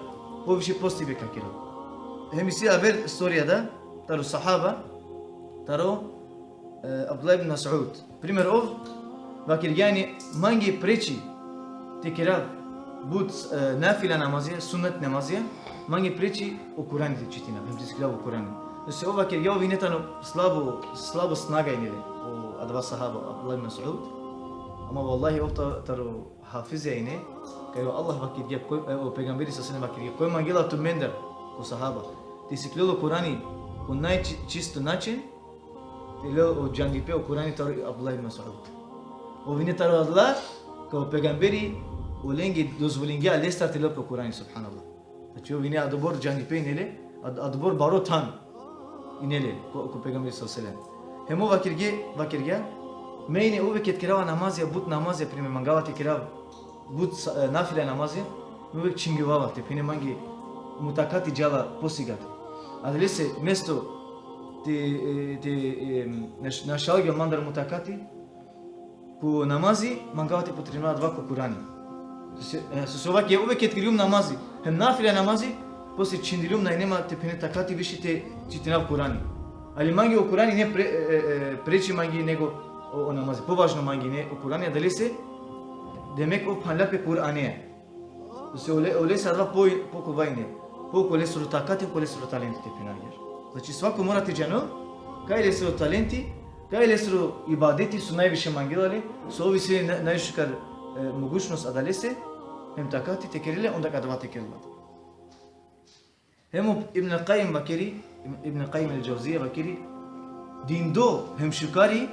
o bir şey posti bekakiro. Hem misili haber Suriye'de taro sahaba taro Abdullah ibn Mas'ud. Primer ov vakir yani mangi preçi tekrar bu nafile namazı, sünnet namazı mangi preçi o Kur'an çitina. Hem tiskila o Kur'an. Se o vakir ya vinetano slabo snaga inile o adva sahaba Abdullah ibn Mas'ud. Ama vallahi o taro hafize ine kayo Allah vakir yap koy o peygamberi sallallahu aleyhi ve sellem vakir koy mangela tu mender o sahaba. Tiskila o Kur'ani o nay čisto način ile o Giandipe o Kur'ani taro Abdullah ibn Mas'ud. O vine taro Allah kao peygamberi o lengi dozvolingi alestar tilo po Kur'ani subhanallah. Znači o vine adobor Giandipe inele adobor baro tan inele ko peygamberi sallallahu aleyhi ve sellem. Hem o vakirge meyne o veket kirava namazya but namazya prime mangavati kirav but nafile namazya o vek çingivava te pine mangi mutakati jala posigat. Adrese mesto na šalge mandar mutakati ku namazi mangavati potrebna dva ko Kur'ani. Se ovak je uvek etkrium namazi, hem nafile namazi, poslije čindilium na nema te pene takati više te čitinav Kur'ani. Ali mangi o Kur'ani ne preći mangi nego o namazi. Považno mangi ne o Kur'ani, da li se demek o panlape Kur'aniye. Se ole se adva poko vajne, poko lesuru takati, poko lesuru talenti te penagir. Znači svako morate džano, kaj lesuru talenti, kaj lesuru ibadeti su najviše mangilali, su ovi sve najviše kar mogućnost adalese, hem takati tekerile, onda kad dva tekerile. Hem Ibn Qayyim bakiri, Ibn Qayyim al-Jawziyya bakiri, dindo hem şukari,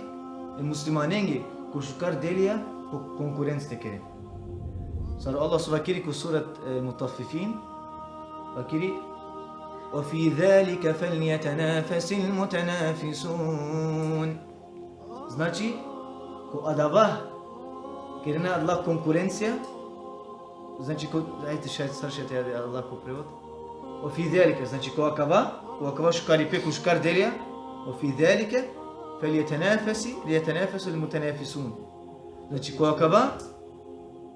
muslimanenge ko şukar deliya ko konkurens tekere. Sonra Allah subhanahu ku surat Mutaffifin bakiri وفي ذلك فليتنافس المتنافسون. Znači, ko adava kerena Allah konkurencija, znači ko ajte saršete Allah ko prevod. وفي ذلك znači ko akava šukari pe ko šukar delija. وفي ذلك فليتنافس المتنافسون. Znači ko akava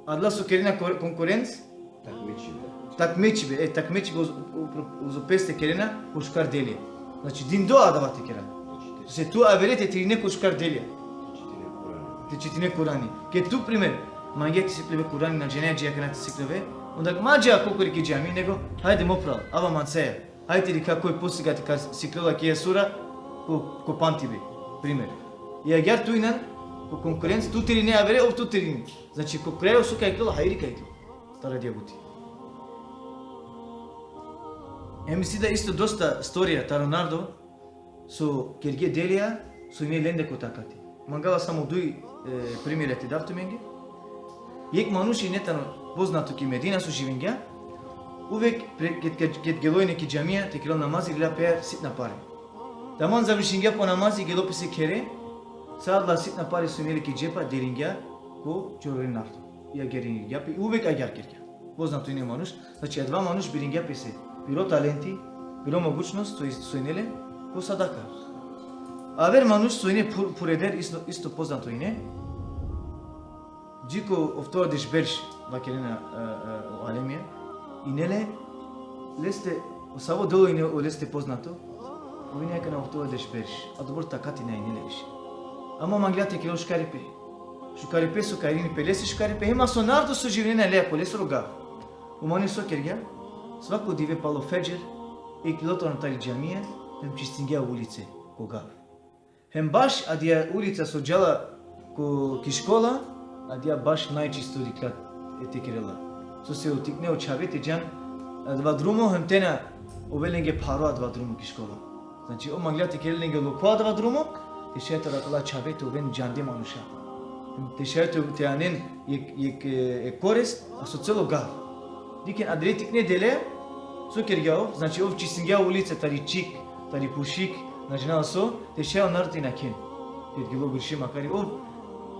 Allah su kerena konkurenc takmeći uz peste kerena ko šukar delija. Znači din do adavati kerena. Se tu averete trine ko šukar delija. Te čitine Kur'ani. Ke tu primer mangeti se pleve Kur'ani na dženeđija kanati se kleve, onda mađa kokoriki džami nego hajde mopral, ava manceja. Hajde li kako je posigati kad se kleva kje sura ko pantibe. Primer. I agar tu inan ko konkurenci tu terine avere ov tu terine. Znači ko kreo su kaj kleva hajri kaj kleva. Stara djebuti. Misli da isto dosta storija ta Ronaldo su kerge delija su ime lende ko takati. Mangala samo duj primjere ti davtu menge. Jek manuši netano poznato ki Medina su živingja, uvek ket geloj neki džamija te kilo namazi gleda peja sitna pare. Taman završingja po namazi gelo pe se kere, sadla sitna pare su imeli ki džepa deringja ko čororin narto. Ja geringja pe uvek agar kerja. Poznato ine manuš, znači dva manuš biringja pe se. Bilo talenti, bilo mogućnost su inele ko sadaka. Aver manuš su ine pureder isto poznato ine. Džiko ovtordeš berš vakerena u Alemije. Inele leste, samo dolo ine leste poznato. Ovine jaka na ovtordeš berš. A dobro takati na inele više. Ama manglate kilo škaripe. Škaripe su kairini pe leste škaripe. Hema sonardo su življena lepo, leste rogav. Umani su kerja. Svako dive palo fecr i kiloto na tali džamije, hem čistingja ulice ko gav. Hem baš adija ulica su džala ko ki škola, adija baš najčisto diklat etikirela. So se utikne očavete džan dva drumo, hem tena ovelenge paro dva drumo ki škola. Znači o mangljate kerelenge lokva dva drumo, te šetar atala čavete oven džande manuša. Te šetar te anen je korist, a so celo gav. Diken adretik ne dele, su kergao, znači ov čistingja ulice tari čik, tari pušik, znači na so, te šeo narti na ken. Kergilo grši makari ov.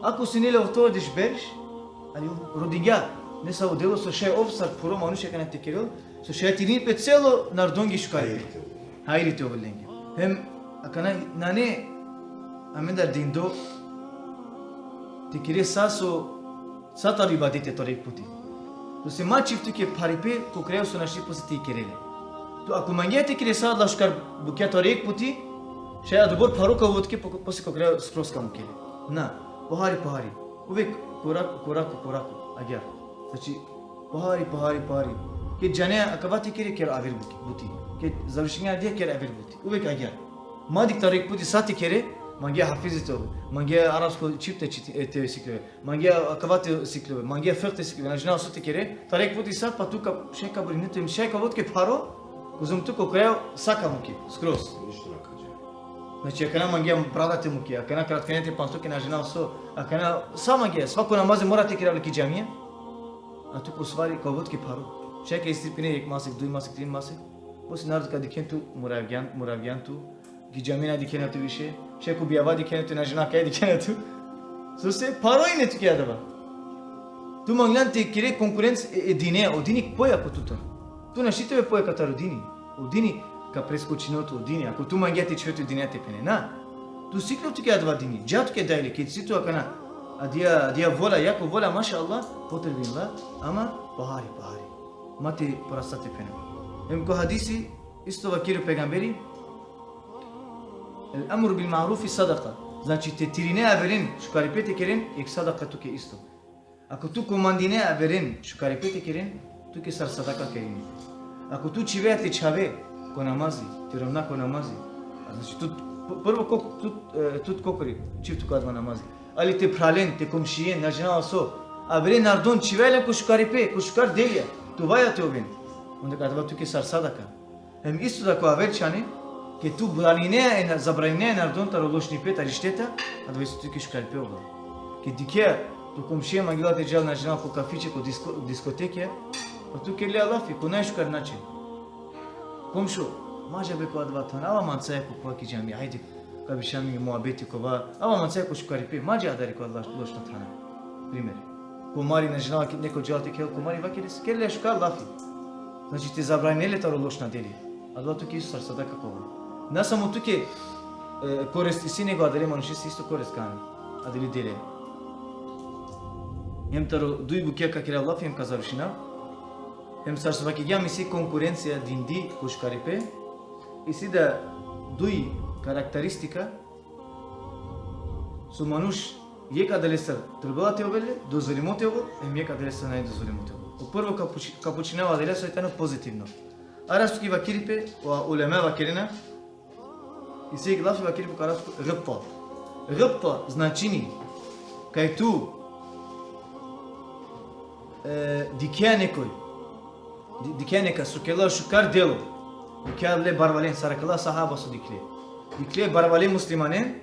Ako sinele ov to deš berš, ali rodingja, не само дело со ше офсар пуро мануше кана текерил, со ше тирин пе цело нардонги шукари. Хайрите овленги. Hem akana nane amenda dindo tikire saso satari badite torek puti. Tu se ma çifti ke paripe ko creo so nashi positi kerele. Tu akumangia tikire sa lashkar bukia torek puti şaya dubor paruka vot ke posi ko creo skros kam kele. Na, pahari. Uve korak agyar. Sachi pahari. Ke jane akabati kere ker avir buti. Ke zavşinga diye ker avir buti. Uve agyar. Madik torek puti sati kere mangia hafizito, mangia arabsko çifte te siklo, mangia akabati siklo, mangia ferte siklo. Najna sote kere torek puti sat patuka şey kabrini tem şey kabot ke paro kuzumtu ko creo sakamuki skros. Значи, акана мангия прадате муки, акана кратканете пантуки на жена со, акана са мангия, свако намазе морате кирали ки джамия, а тук освари кавутки пару. Шека изтрипине ек масек, дуй масек, трин масек, после народ дикенту муравгянту, ки джамина дикенату више, шеку биава дикенату на жена кай дикенату. Сосе пару и не туки адава. Ту манглянте кире конкуренц дине, одини поя котута. Ту нашитеве поя катару дини, одини ca prescocinuto dini, ako tu mangiate cvetu dinate pene, na. Tu siklo tu ke adva dini, jatu ke daile, ke situ akana, adia vola, yako vola, mashallah, poter vinla, ama pahari. Mate parastate pene. Hem ko hadisi, isto vakiru pegamberi, el amru bil ma'rufi sadaqa. Znači te tirine averin, şu karipete kerin, ek sadaqa tu ke isto. Ako tu komandine averin, şu karipete kerin, tu ke sar sadaqa kerin. Ako tu çive te çave, ko namazi, ti ravna ko namazi. Znači prvo tut kokori, çift kadva namazi. Ali te pralen, te komşiyen, najna aso. Avre nardon çivele ko şukaripe, ko şukar delya. Tu vaya te ovin. Onda kadva tu ke sar sadaka. Hem isto da ko aver çane, ke tu braline, zabranine nardon taroloshni pet arishteta, adva isto tu ke şukaripe ovla. Ke dike tu komşiyen magila te jal najna ko kafiçe ko diskoteke, pa tu ke le alafi, ko nay şukar naçe. Komşu, maja be ko adva tan, ava mansaya ko pa ki jami, haydi kabişami muhabbeti ko va, ava mansaya ko şukaripe, maja adari ko Allah loshna thana. Primer. Kumari na jna ki neko jalti kel kumari vakiris, kelle şukar lafi. Znači te zabranele taro loshna deli. Adva tu ki sar sadaka ko. Na samo tu ke korist isi nego adare manushis isto korist kan. Adeli dele. Hem taro duy bukia ka kira lafi hem kazavshina. Hem sarsvaki gam isi konkurencija dindi kushkaripe. Isi da duy karakteristika su manush एक adalesar tribulate ovele, dozvolimote ovo, एक adalesar ne dozvolimote ovo. U prvo kapućinava adalesa je tano pozitivno. Arastuki vakiripe, o ulema vakirina, i se glafi vakiripe karasku rıppa. Rıppa značini, kaj tu dikja nekoj, dikja neka sukela šukar delo, dikja le barvalen, sarakala sahaba su dikle. Dikle barvalen muslimanen,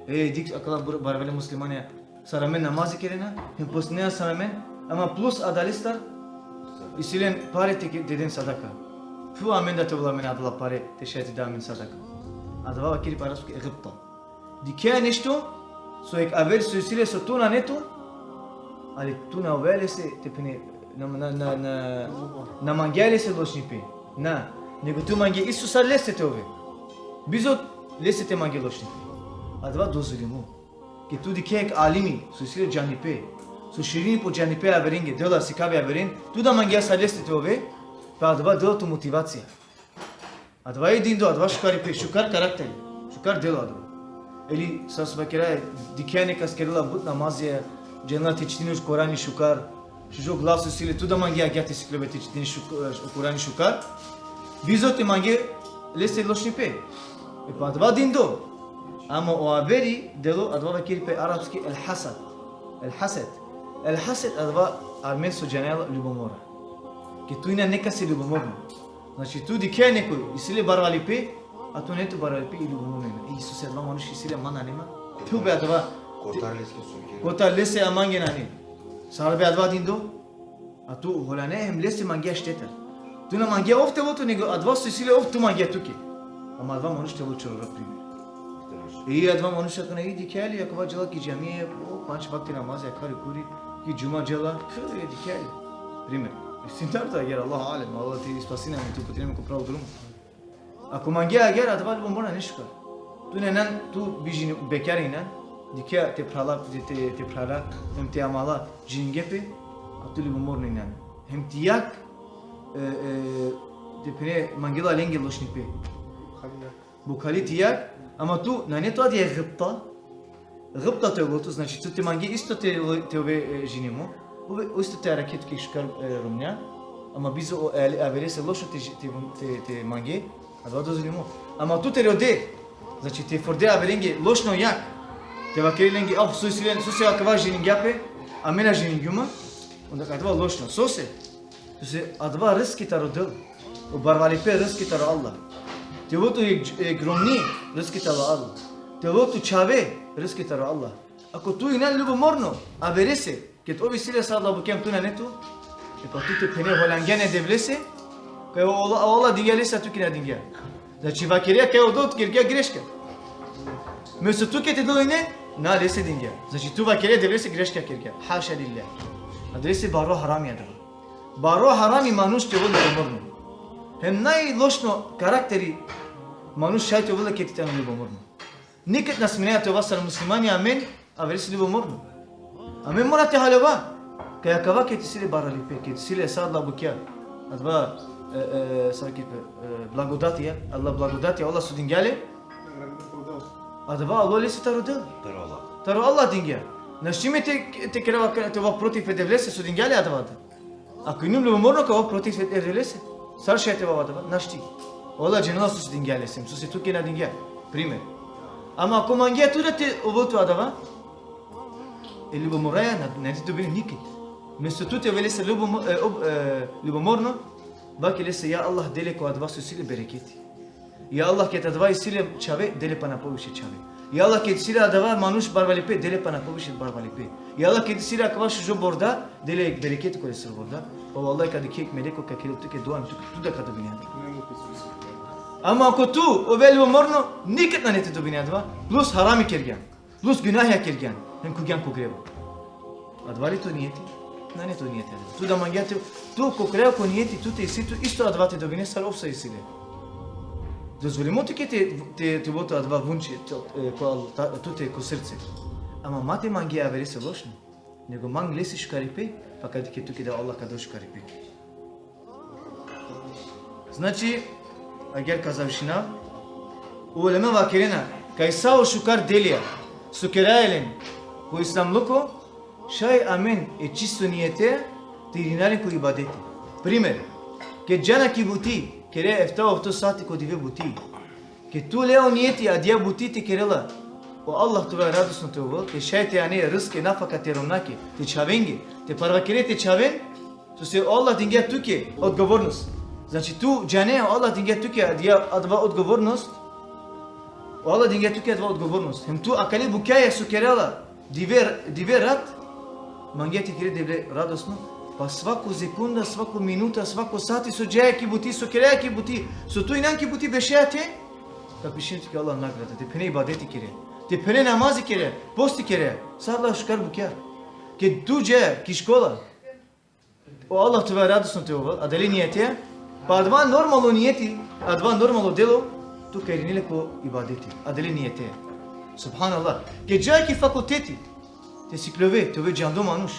dik akala barvale muslimane saramen namazı kerena hem postnea saramen ama plus adalistar isilen pare te dedin sadaka fu amenda te vulamen adla pare te şahit damin sadaka adva vakiri paras ki gıpta dikya nesto so ek avel so isile so tuna neto ali tuna velese te pene na mangelese loşnipi na nego tu mangi isu saleste te ove bizot leste te mangi loşnipi adva dozvolimo che tu dikek alimi su sile janipe su shirini po janipe averinge dela sikabe averin tu da mangia saleste te ove pa adva dela tu motivacija adva edindo adva shukaripe shukar karakteri shukar dela adva eli sas bakira dikene kaskerla but namazya cennet içtiğiniz Kur'an'ı şukar şu glasu sile tu da mangia gyati siklobeti içtiğiniz Kur'an'ı şukar bizot mangia leste loshnipe e pa adva dindo Ama o haberi delo adva vakiripe arapski el hased adva armensko janela ljubomora ki tu ina neka se ljubomorno znači tu dikja neko isile barvalipe a tu neto barvalipe i ljubomorno Isus adva manush isile mana nema tu be adva kotar lese amange nani sarbe adva dindo a tu holane hem lese mangia shteter tu na mangia ofte voto nego adva su isile ofte mangia tuke ama adva manush te vocho rapri İyi adva manuşakına iyi dikeli yakava cala ki camiye o 5 vakti namaz yakar kuri ki cuma cala dikeli Пример. Истината агер Аллах алем, Allah ti spasi nam tu continuăm cu prav drum. Acum anghe agher adva bombona nishka. Tu nenan tu bijin bekarina dikya te prala te prala hem te amala jingepe atuli bombona inan. Hem tiyak te pene mangela lenge loshnipe. Bu kalitiyak ama tu nane to diye gıpta. Gıpta te gotu znači tu te mangi isto te ove jinimo. Bu isto te hareket ki şkar rumnya. Ama biz o averese lošo te mange, adva dozvolimo. Ama tu te rode, znači te forde averenge lošno jak. Te vakerilenge ah su se akva jining yape, amena jininguma. Onda adva lošno. So se adva riski taro dil. O barvalipe riski taro Allah. Te votu gromni riski taro Allah. Te votu çave riski taro Allah. Ako tu inan ljubomorno averese, ket ovi sile sadla bu kem tu na netu. E pa tu te pene holangene devlese, că ola dingelese tu kina dingel. Znači vakeria că odot kirgia greška. Mesto tu ke te doine, na lese dingel. Znači tu vakeria devlese greška kirgia. Haşa lillah. Adrese baro haram ya da. Baro harami manush te vole bomorno. Hem nai lošno karakteri manush şay te vole ke te tanu bomorno. Nikad nas minea te vasar muslimani amen, averese li bomorno. Amen mora te halava. Kaya kava ketisile baralipe, ketisile sadla bukya. Adva sakit blagodati ya. Allah blagodati Allah su dingale. Adva Allah lesi tarudel. Taro Allah dingya. Naşime te kerava te va protiv devlese su dingale adva. Ako inum lumorno ka va protiv devlese. Sar şey te va adva. Naşti. Allah cenala su dingale sem. Su se tu kena dingya. Primer. Ama ako mangia tu te ovotu adva. Eli bomoraya ne tu beni nikit. Mesto tu te velese ljubomorno, bak ilese ya Allah dele ko adva su sile bereketi. Ya Allah ket adva sile çave dele pana poviše çave. Ya Allah ket sile adva manush barvalipe dele pana poviše barvalipe. Ya Allah ket sile akva şu borda dele bereketi ko sir borda. O vallahi kad kek meleko ka kelo tu ke duan tu da kad binya. Ama ko tu o vel ljubomorno nikad na nete do binya adva plus harami kergan. Plus günah ya kergan. Hem kugan ko greba. Advali to niyeti. Ne to niyeti. Tu da mangiate, tu ko creo con niyeti, tu te situ isto advate do bine sar ofsa isile. Dozvolimo ti ke te voto adva vunči tu te ko srce. Ama mate mangi avere se lošno. Nego mang lesi škaripe, pa kad ke tu ke da Allah kad škaripe. Znači, agar kazavšina, u ulema vakirina, kaj sao šukar delija, sukeraelen, ko islamluko, şay amen e čisto niyete tirinari ko ibadeti. Primer, ke jana ki buti, kere efta saati ko dive buti. Ke tu leo niyeti adiya buti te kerela. O Allah tu ve radosno te ovo, ke şay te ane rızke nafaka te romnake, te čavengi, te parvakere te čaven, tu se Allah dinge tu ke odgovornost. Znači tu jane Allah dinge tu ke adiya adva odgovornost. O Allah dinge tu ke adva odgovornost. Hem tu akali bukaya su kerela dive rat, mangeti kire devle radosno, pa svaku sekunda, svaku minuta, svaku sati su džaja ki buti, su kereja ki buti, su tu inan ki buti bešejate, da pišinti ki Allah nagrada, te pene ibadeti kire, te pene namazi kire, posti kire, sadla škar bukya, ke tu džaja ki škola, o Allah tu ve radosno te ovo, adeli niyete, pa adva normalo niyeti, adva normalo delo, tu kairinile ko ibadeti, adeli niyete. Subhanallah, ke džaja ki fakulteti, te siklove, te ove džando manush.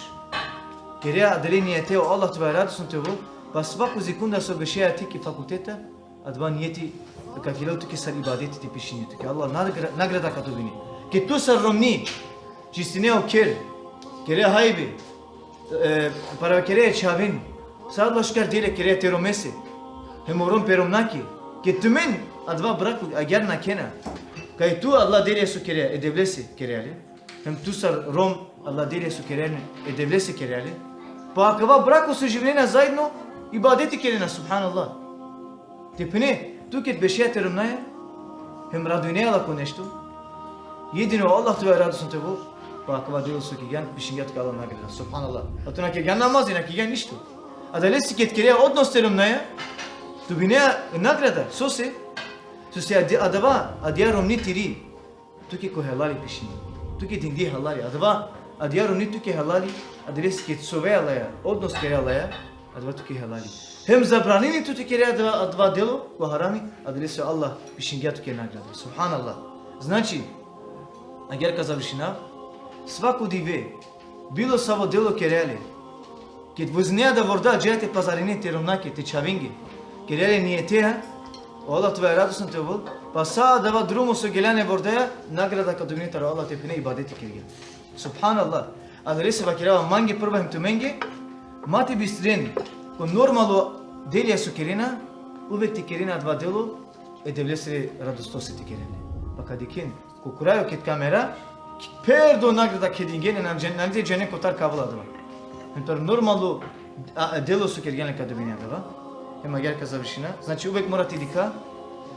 Kerea adele niyete o Allah te radosno te ovo, pa svaku sekunda so bešeja ti ki fakulteta, adva niyeti kakilao tu ki sar ibadeti ti pišinje, tu ki Allah nagrada ka to bini. Ke tu sar romni, čistine o ker, kerea haybi, para kerea čavin, sadla škar dele kerea te romese, hemorom peromnaki, ke tumen adva braku agar na kena, kaj tu Allah dele su kerea, edevlesi kereali, hem tu sar Rom Allah dele su kerene e devlese kerele. Pa akava brako su življenja zajedno ibadeti kerena subhanallah. Te pene tu ket bešeja te romnaje, hem radujnela ko nešto. Jedino Allah tu je radosno te vol, pa akava delo su kigan pišinjat ka Allah nagrada subhanallah. A tu na kigan namazi, na kigan ništo. A da lesi ket kereja odnos te romnaje, tu bineja nagrada, so se adava, adja romni tiri, tu ke ko helali pišinje. Tu ke dindi halali, adva adjaru ni tu ke halali, adres ke tsove alaya, odnos kere alaya, a dva tuki halali. Hem zabranili tu ti kere dva delo, ko harami, a dali se Allah višingja tuki nagrade. Subhanallah. Znači, a gerka završina, svako dive, bilo savo delo kereli, kad vozneja da vorda džete pazarini te romnake, te čavingi, kereli nijeteha, Allah tvoja radosno te vol, pa sa dava drumu su gelane vordeja, nagrada kad dominitara Allah te pine ibadeti kergel. Subhanallah. A dali se vakirava mangi prva hem tu mengi, mati bistrin, ko normalno delja su kerina, uvek ti kerina dva delo, devlesri radostosi ti kerene. Pa kad ikin, ko kuraju kit kamera, perdo nagrada kedingene nam žene kotar kavla dava. Per normalno delo su kergene kad dominja dava. Ema gerka završina. Znači uvek mora ti dika,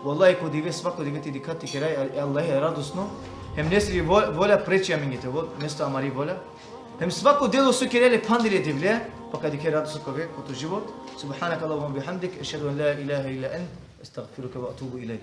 wallahi ko dive svako dive ti dika ti keraj, Allah je radosno. Hem nesri volja preći amingite, mesto amari volja. Hem svako delo su kerele pandire divlje, pa kad ike radosno kove, koto život. Subhanak Allahumma bihamdik, ešhedu an la ilaha illa ant, astaghfiruka wa atubu ilaik.